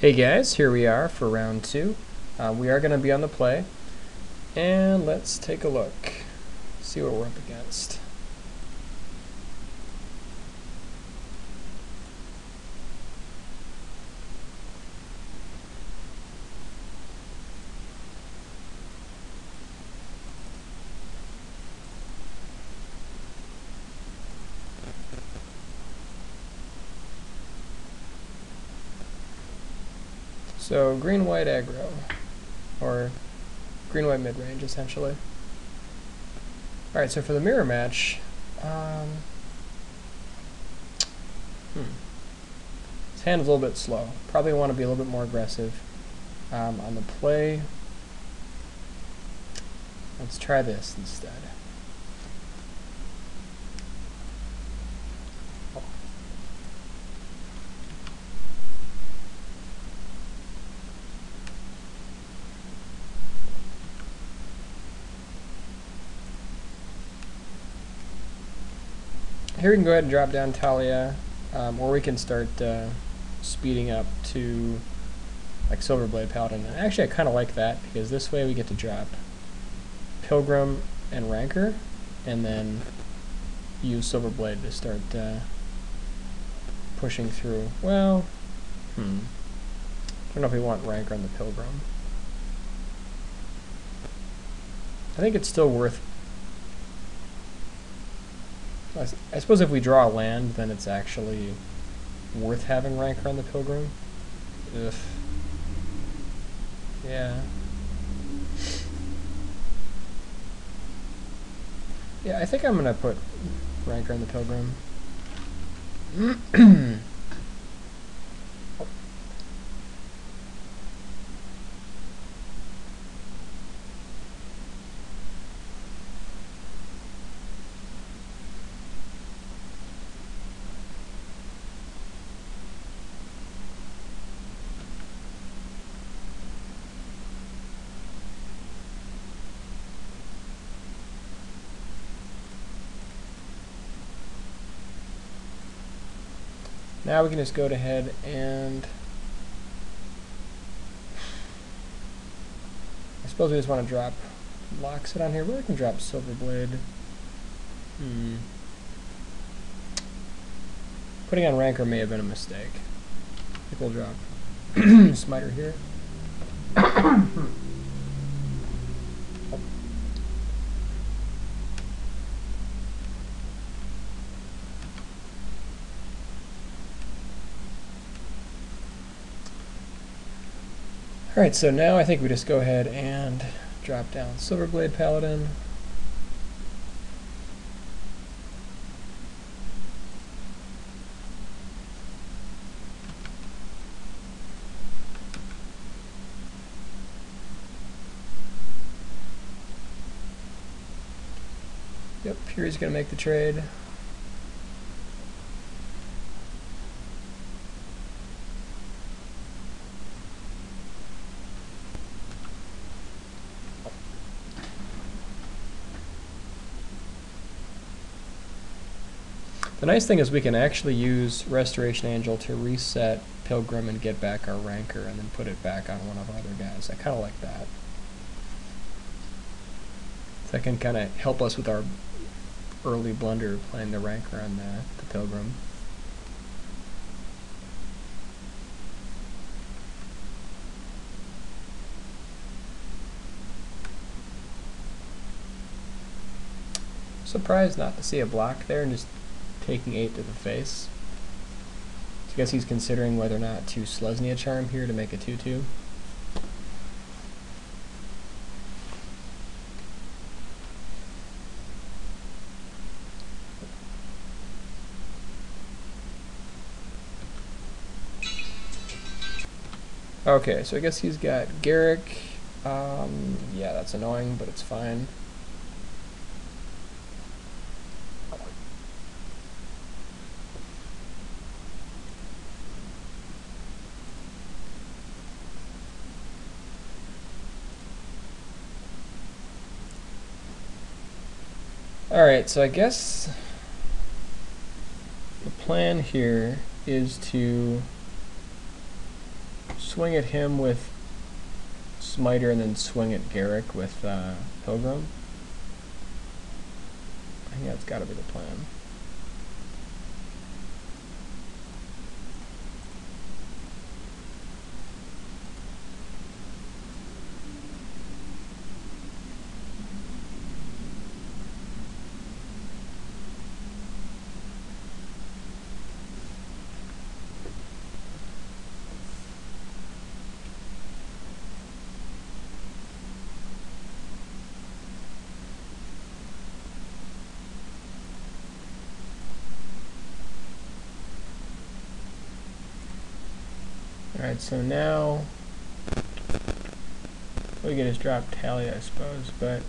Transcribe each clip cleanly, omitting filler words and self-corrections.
Hey guys, here we are for round 2. We are going to be on the play, and let's take a look, see what we're up against. So green-white aggro, or green-white mid-range essentially. Alright, so for the mirror match, his hand is a little bit slow. Probably want to be a little bit more aggressive on the play. Let's try this instead. Here we can go ahead and drop down Talia, or we can start speeding up to like Silverblade Paladin. And actually I kind of like that, because this way we get to drop Pilgrim and Rancor, and then use Silverblade to start pushing through. Well, I don't know if we want Rancor on the Pilgrim. I think it's still worth... I suppose if we draw a land, then it's actually worth having Rancor on the Pilgrim. Ugh. Yeah. Yeah, I think I'm gonna put Rancor on the Pilgrim. Now we can just go ahead and... I suppose we just want to drop Loxit on here, but we can drop Silverblade. Putting on Rancor may have been a mistake. I think we'll drop Smiter here. Alright, so now I think we just go ahead and drop down Silverblade Paladin. Yep, Fury's gonna make the trade. The nice thing is we can actually use Restoration Angel to reset Pilgrim and get back our Rancor and then put it back on one of our other guys. I kind of like that. That can kind of help us with our early blunder playing the Rancor on the Pilgrim. Surprised not to see a block there and just taking 8 to the face. So I guess he's considering whether or not to Selesnya Charm here to make a 2/2. Okay, so I guess he's got Garrick. Yeah, that's annoying, but it's fine. Alright, so I guess the plan here is to swing at him with Smiter and then swing at Garrick with Pilgrim. I think that's got to be the plan. Alright, so now we can just drop Talia, I suppose, but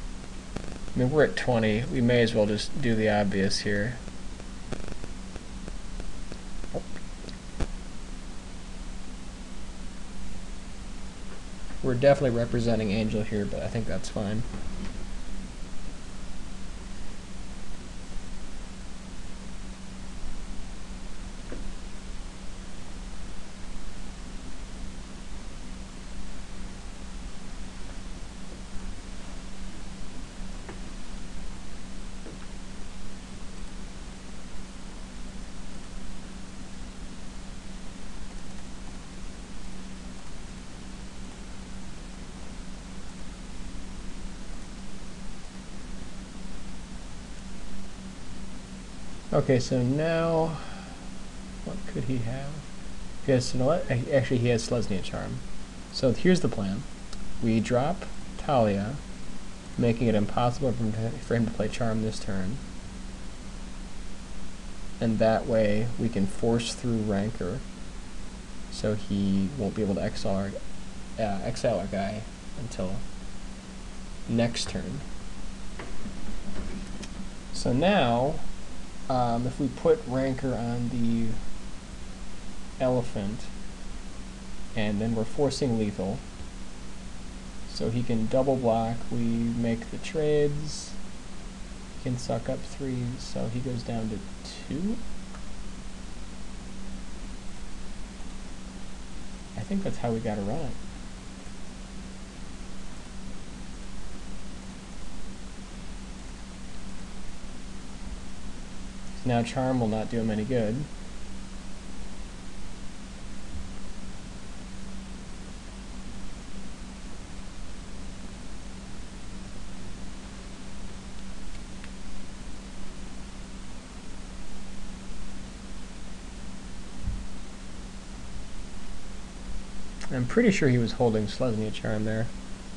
I mean, we're at 20. We may as well just do the obvious here. We're definitely representing Angel here, but I think that's fine. Okay, so now, what could he have? He has, actually he has Selesnya Charm. So here's the plan. We drop Talia, making it impossible for him to play Charm this turn. And that way we can force through Rancor, so he won't be able to exile our guy until next turn. So now, if we put Rancor on the Elephant, and then we're forcing lethal, so he can double block, we make the trades, he can suck up 3, so he goes down to 2. I think that's how we gotta run it. Now Charm will not do him any good. I'm pretty sure he was holding Selesnya Charm there,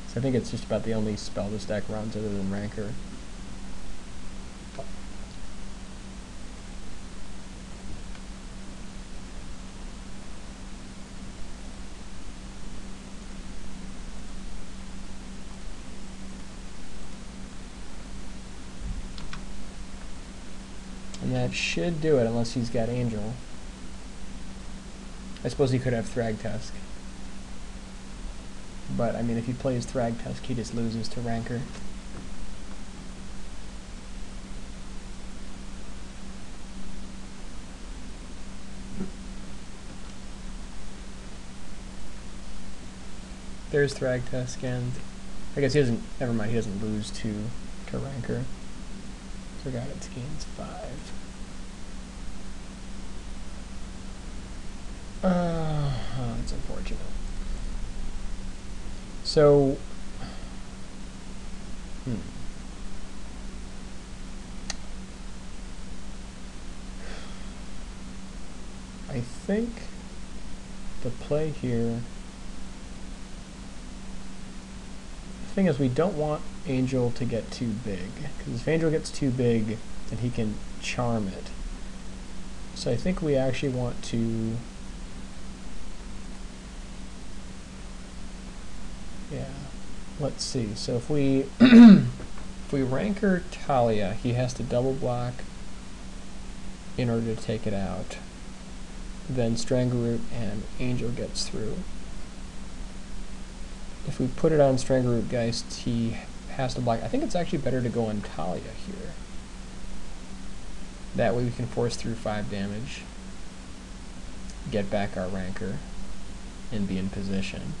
so I think it's just about the only spell this deck runs other than Rancor. And that should do it, unless he's got Angel. I suppose he could have Thragtusk. But, I mean, if he plays Thragtusk, he just loses to Rancor. There's Thragtusk, and I guess he doesn't, never mind, he doesn't lose to Rancor. Forgot it gains 5. Oh, that's unfortunate. So, I think the play here, the thing is we don't want Angel to get too big, because if Angel gets too big, then he can charm it. So I think we actually want to, yeah, let's see. So if we if we Rancor Talia, he has to double block in order to take it out. Then Strangleroot and Angel gets through. If we put it on Strangleroot Geist, he has to block. I think it's actually better to go on Talia here. That way we can force through 5 damage, get back our Rancor. and be in position.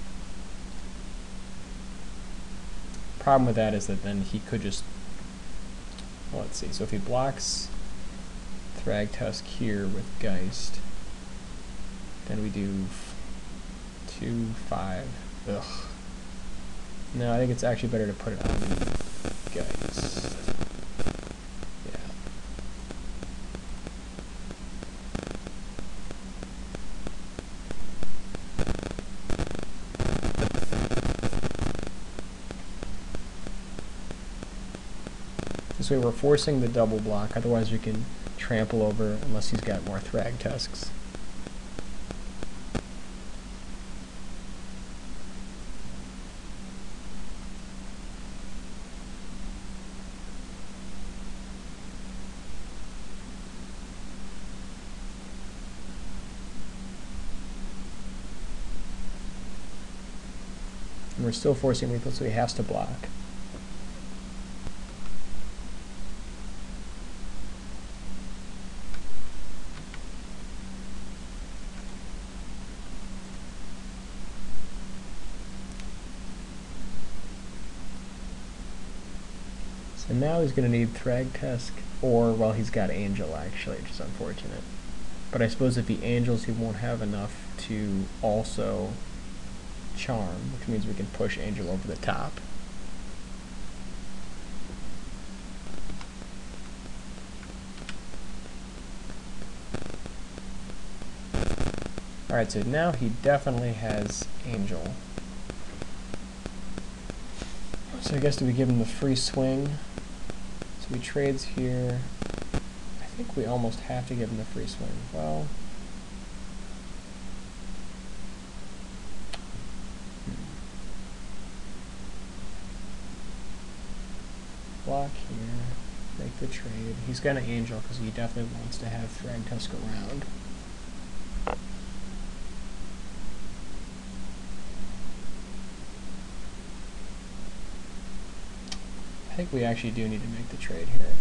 Problem with that is that then he could just, well, let's see, so if he blocks Thragtusk here with Geist, then we do 2, 5, ugh. No, I think it's actually better to put it on Geist. Yeah. This way we're forcing the double block, otherwise we can trample over unless he's got more Thragtusks. And we're still forcing lethal, so he has to block. So now he's going to need Thragtusk, or, well, he's got Angel actually, which is unfortunate. But I suppose if he Angels, he won't have enough to also Charm, which means we can push Angel over the top. Alright, so now he definitely has Angel. So I guess do we give him the free swing? So he trades here. I think we almost have to give him the free swing. Well, block here, make the trade. He's got an Angel because he definitely wants to have Thragtusk around. I think we actually do need to make the trade here.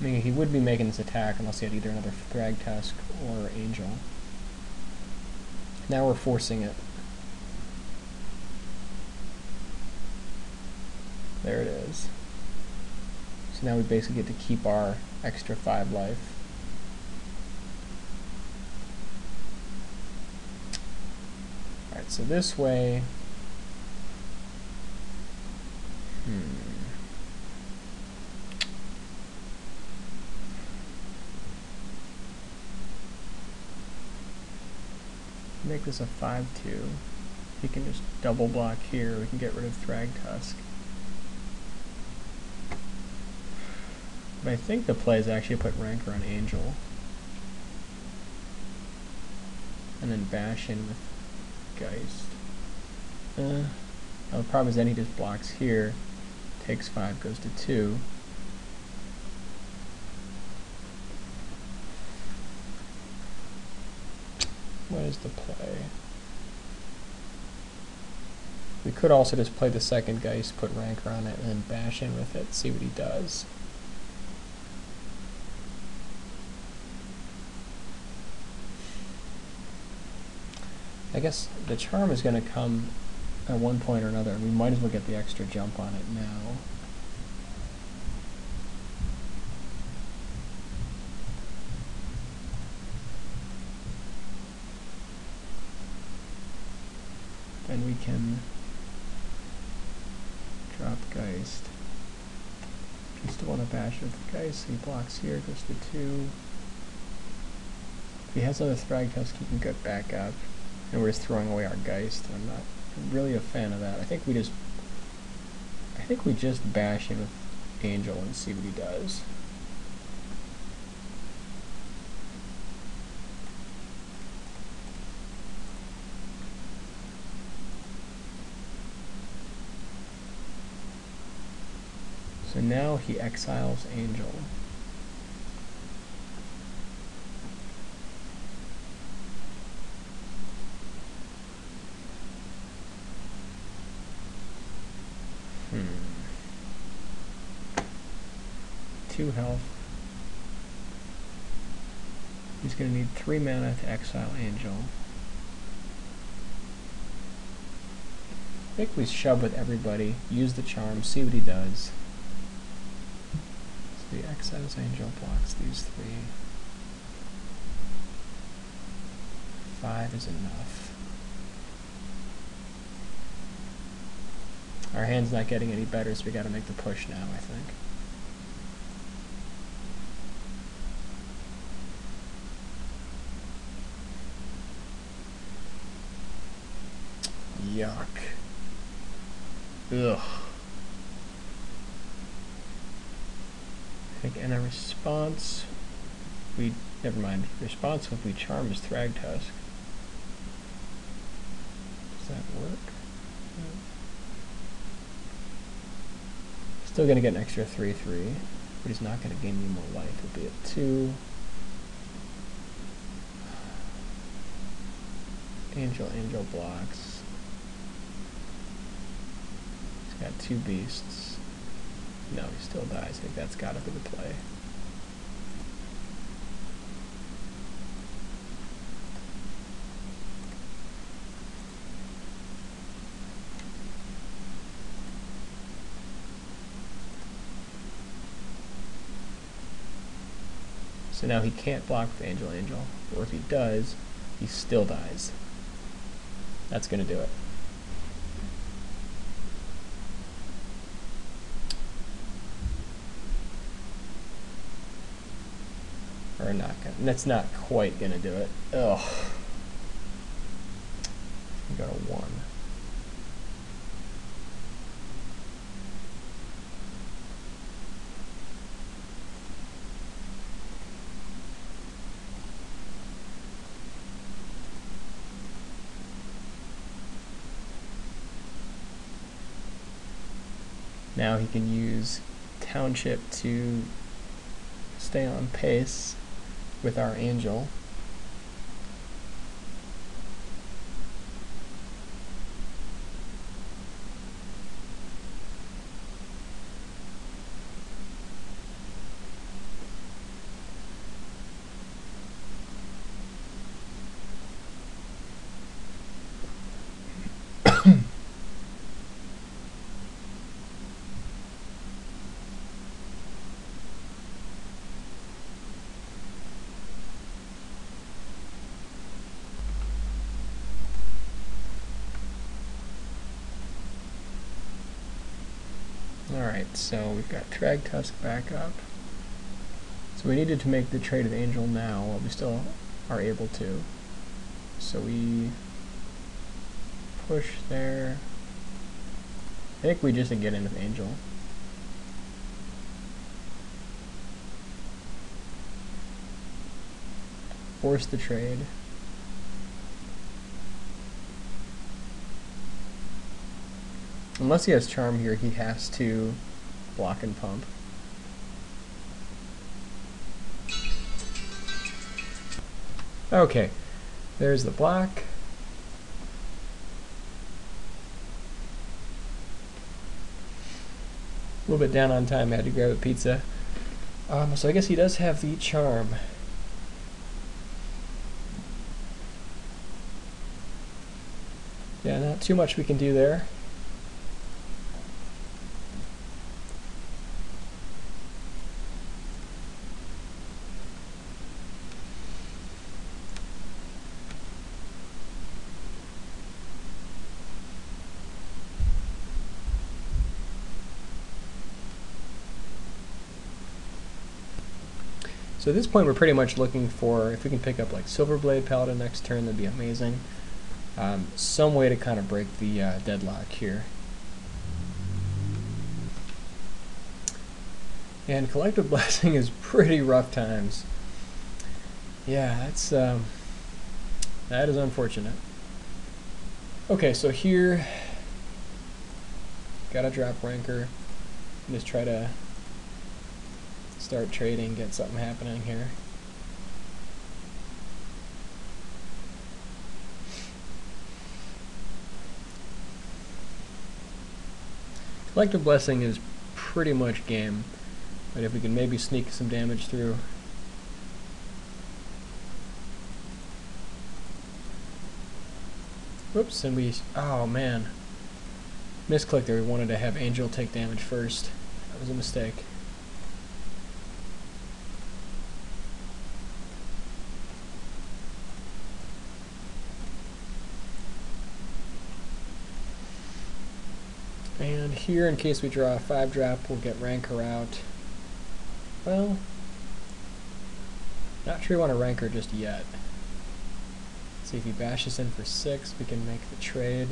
I mean, he would be making this attack unless he had either another Thragtusk or Angel. Now we're forcing it. There it is. So now we basically get to keep our extra 5 life. Alright, so this way... Make this a 5-2. He can just double block here. We can get rid of Thragtusk. But I think the play is actually put Rancor on Angel. And then bash in with Geist. Now the problem is then he just blocks here. Takes 5, goes to 2. What is the play? We could also just play the second Geist, put Rancor on it, and then bash in with it, see what he does. I guess the Charm is going to come at one point or another, and we might as well get the extra jump on it now. Then we can drop Geist. If you still want to bash with Geist, he blocks here, goes to 2. If he has another Thragtusk, he can get back up. And we're just throwing away our Geist. I'm not really a fan of that. I think we just bash in with Angel and see what he does. So now he exiles Angel. Two health. He's going to need 3 mana to exile Angel. I think we shove with everybody, use the charm, see what he does. So he exiles Angel, blocks these 3. 5 is enough. Our hand's not getting any better, so we gotta make the push now, I think. Yuck. Ugh. I think in a response, never mind. Response if we charm is Thragtusk. Does that work? No. Still gonna get an extra 3/3, but he's not gonna gain any more life. It'll be at 2. Angel blocks. He's got 2 beasts. No, he still dies. I think that's gotta be the play. So now he can't block with Angel, or if he does, he still dies. That's gonna do it. Or not gonna, that's not quite gonna do it. Ugh. We got a 1. Now he can use Township to stay on pace with our Angel. Alright, so we've got Thragtusk back up. So we needed to make the trade with Angel now, while we still are able to. So we push there. I think we just get in with Angel. Force the trade. Unless he has Charm here, he has to block and pump. Okay, there's the block. A little bit down on time, I had to grab a pizza. So I guess he does have the Charm. Yeah, not too much we can do there. So at this point we're pretty much looking for, if we can pick up like Silverblade Paladin next turn, that'd be amazing. Some way to kind of break the deadlock here. And Collective Blessing is pretty rough times. Yeah, that's that is unfortunate. Okay, so here, gotta drop Rancor, and just try to start trading, get something happening here. Collective Blessing is pretty much game, but if we can maybe sneak some damage through. Whoops, and we... Oh, man. Misclick there. We wanted to have Angel take damage first. That was a mistake. And here, in case we draw a 5-drop, we'll get Rancor out. Well, not sure we want to Rancor just yet. Let's see if he bashes in for 6, we can make the trade.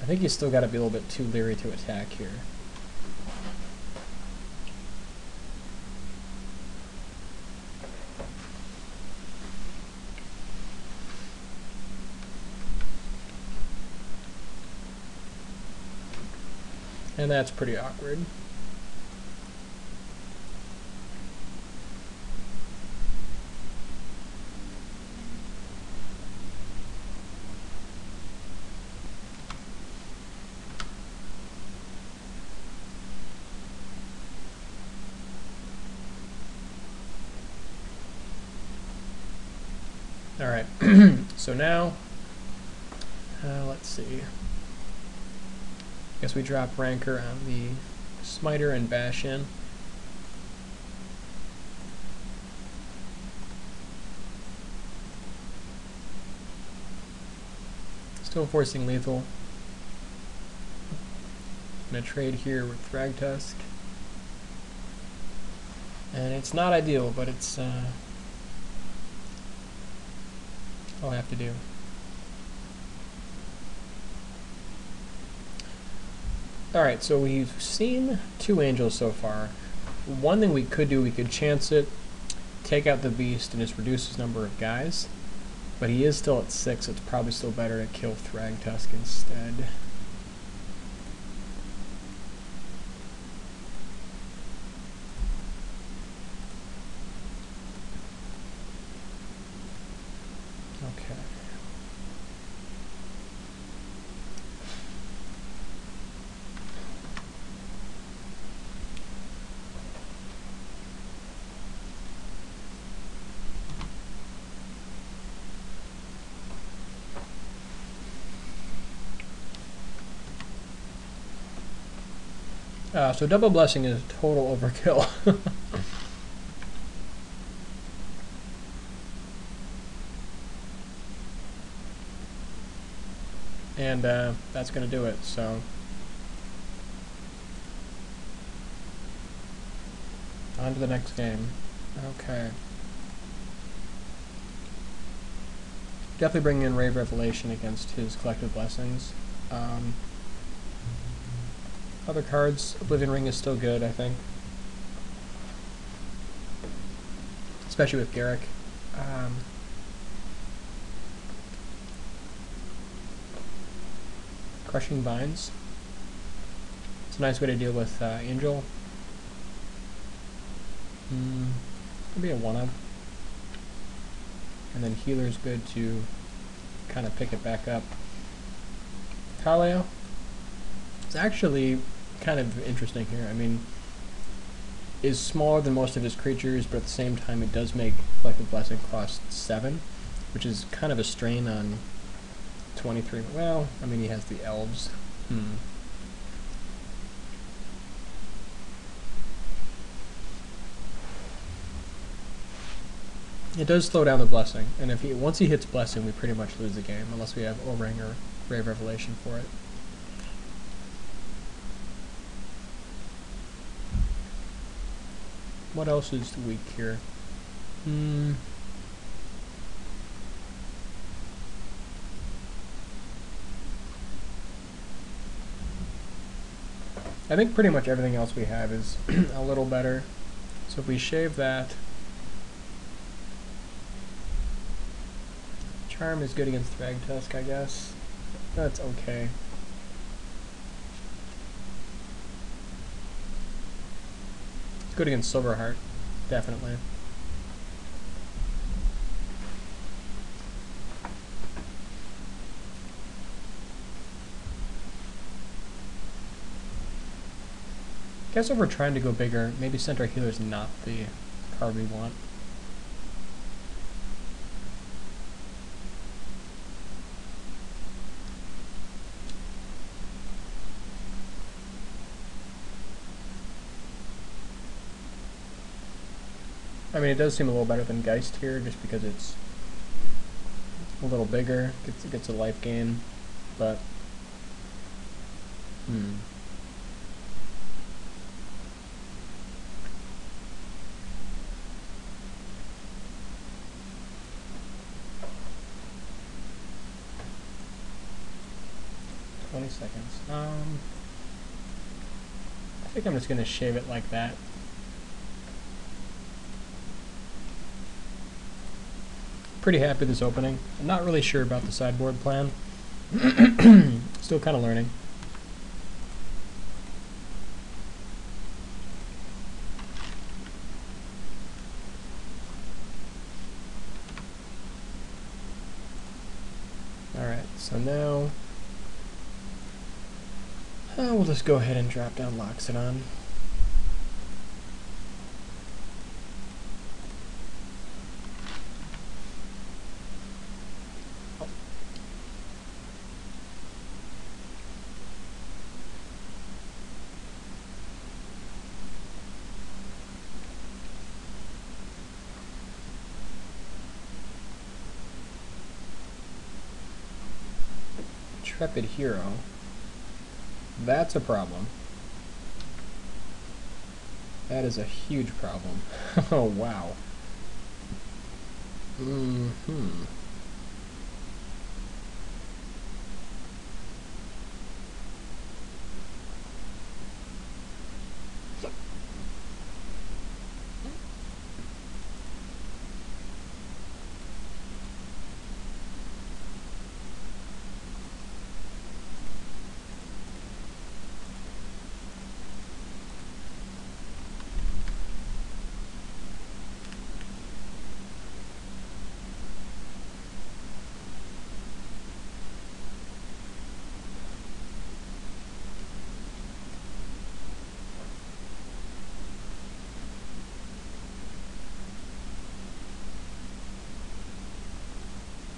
I think he's still got to be a little bit too leery to attack here. And that's pretty awkward. All right, so now, let's see. Guess we drop Rancor on the Smiter and bash in. Still forcing lethal. Gonna trade here with Thragtusk. And it's not ideal, but it's all I have to do. Alright, so we've seen 2 angels so far. One thing we could do, we could chance it, take out the beast, and just reduce his number of guys. But he is still at 6, so it's probably still better to kill Thragtusk instead. Okay. So double blessing is total overkill. And that's going to do it, so. On to the next game. Okay. Definitely bringing in Rave Revelation against his Collective Blessings. Other cards, Oblivion Ring is still good, I think. Especially with Garrick. Crushing Vines. It's a nice way to deal with Angel. Maybe a 1-up. And then Healer's good to kind of pick it back up. Talia. It's actually kind of interesting here. I mean, is smaller than most of his creatures, but at the same time it does make Collective Blessing cost 7, which is kind of a strain on 23. Well, I mean, he has the elves. It does slow down the blessing, and if once he hits blessing, we pretty much lose the game unless we have O-Ring or Grave Revelation for it. What else is weak here? I think pretty much everything else we have is a little better. So if we shave that, Charm is good against Thragtusk, I guess. That's okay. It's good against Silverheart, definitely. Guess if we're trying to go bigger, maybe Centaur Healer's not the card we want. I mean, it does seem a little better than Geist here, just because it's a little bigger, gets a life gain, but 20 seconds. I think I'm just gonna shave it like that. Pretty happy with this opening. I'm not really sure about the sideboard plan. Still kind of learning. Alright, so now we'll just go ahead and drop down Loxodon. Intrepid Hero. That's a problem. That is a huge problem. Oh, wow.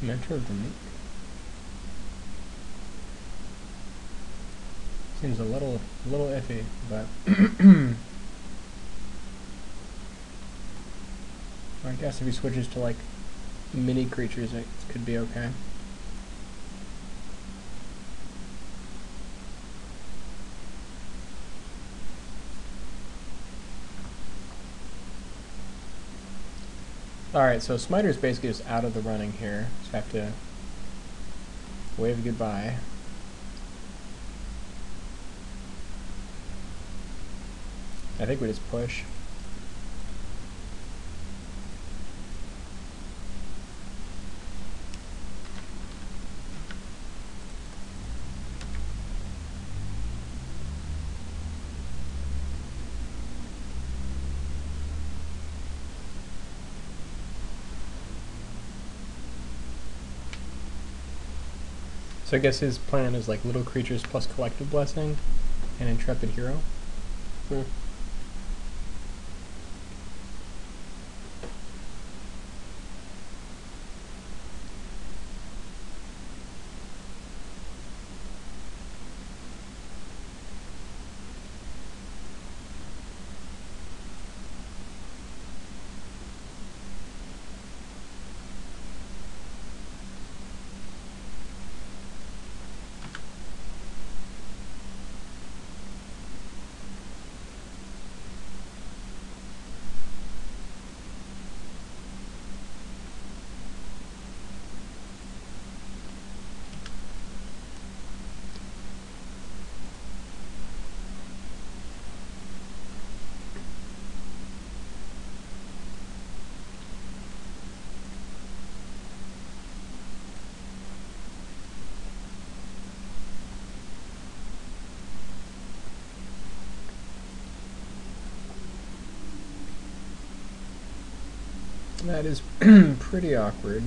Mentor of the Meek. Seems a little iffy, but I guess if he switches to like mini creatures, it could be okay. Alright, so Smiter's basically just out of the running here. Just have to wave goodbye. I think we just push. So I guess his plan is like little creatures plus collective blessing and intrepid hero. That is pretty awkward.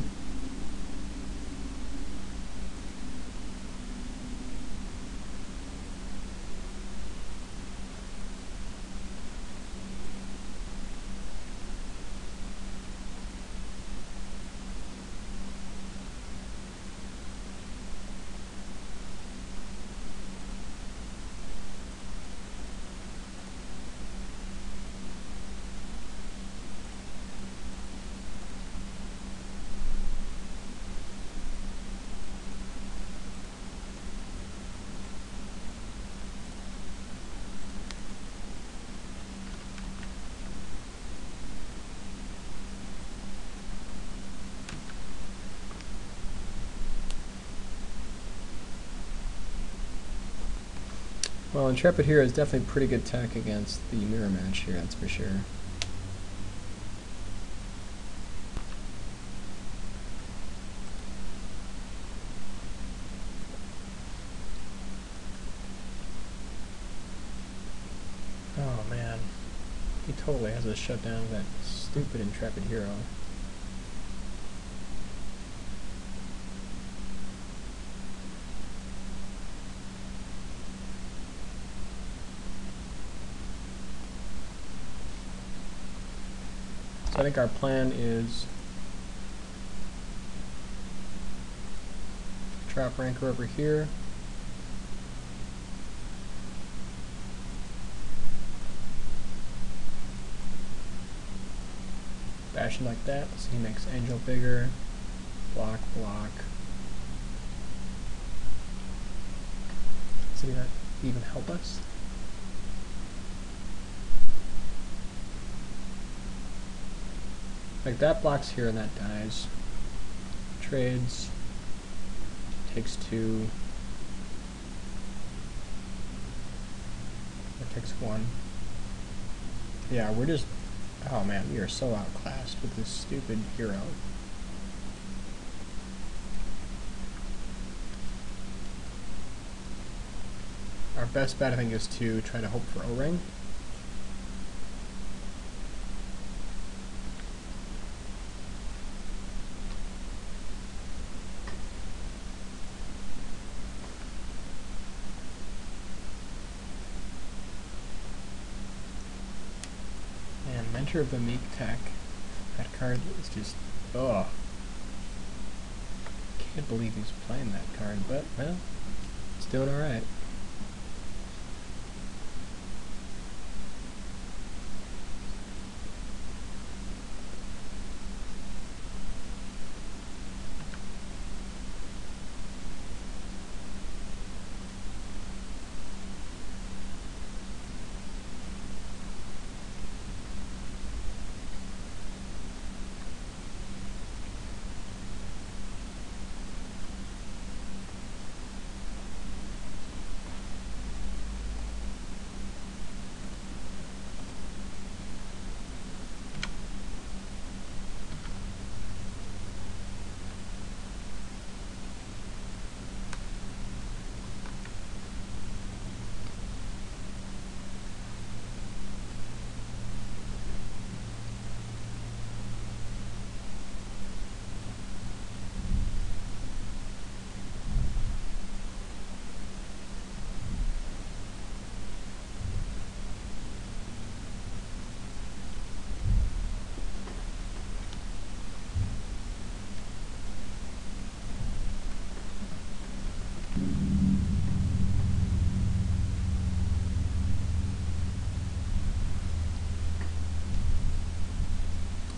Well, Intrepid Hero is definitely pretty good tech against the mirror match here, that's for sure. Oh man, he totally has us shut down that stupid Intrepid Hero. So I think our plan is trap ranker over here. Bashing like that, so he makes Angel bigger. Block, block. Does that even help us? Like that blocks here and that dies. Trades. Takes 2. Or takes 1. Yeah, we're just... Oh man, we are so outclassed with this stupid hero. Our best bet, I think, is to try to hope for O-ring. And Mentor of the Meek Tech. That card is just... ugh. Can't believe he's playing that card, but, well, it's doing alright.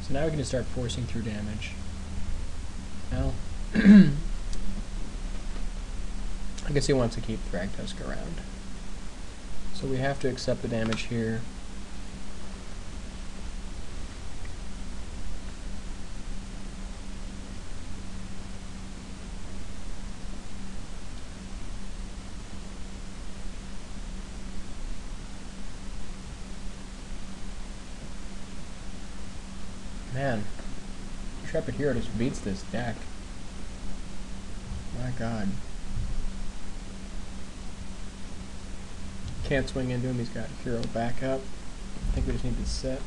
So now we can just start forcing through damage. Well, I guess he wants to keep Thragtusk around. So we have to accept the damage here. Man, Intrepid Hero just beats this deck. My god. Can't swing into him, he's got Hero backup. I think we just need to set.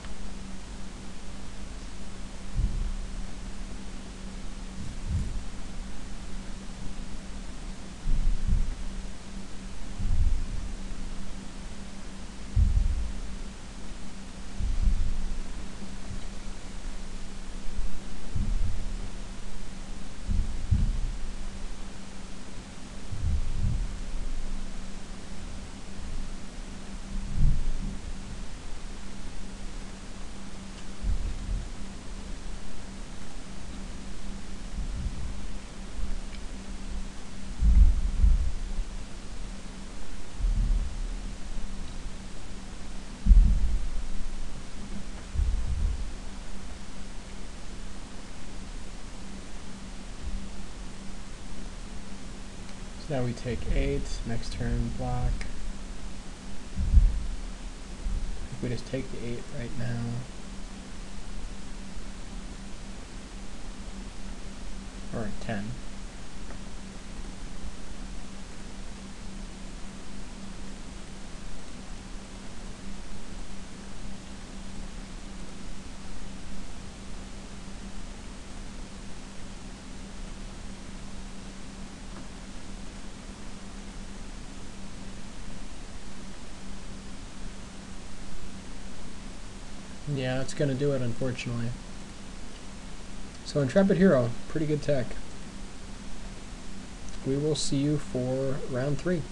So now we take 8, next turn block. We just take the 8 right now. Or a 10. Yeah, that's going to do it, unfortunately. So Intrepid Hero, pretty good tech. We will see you for round 3.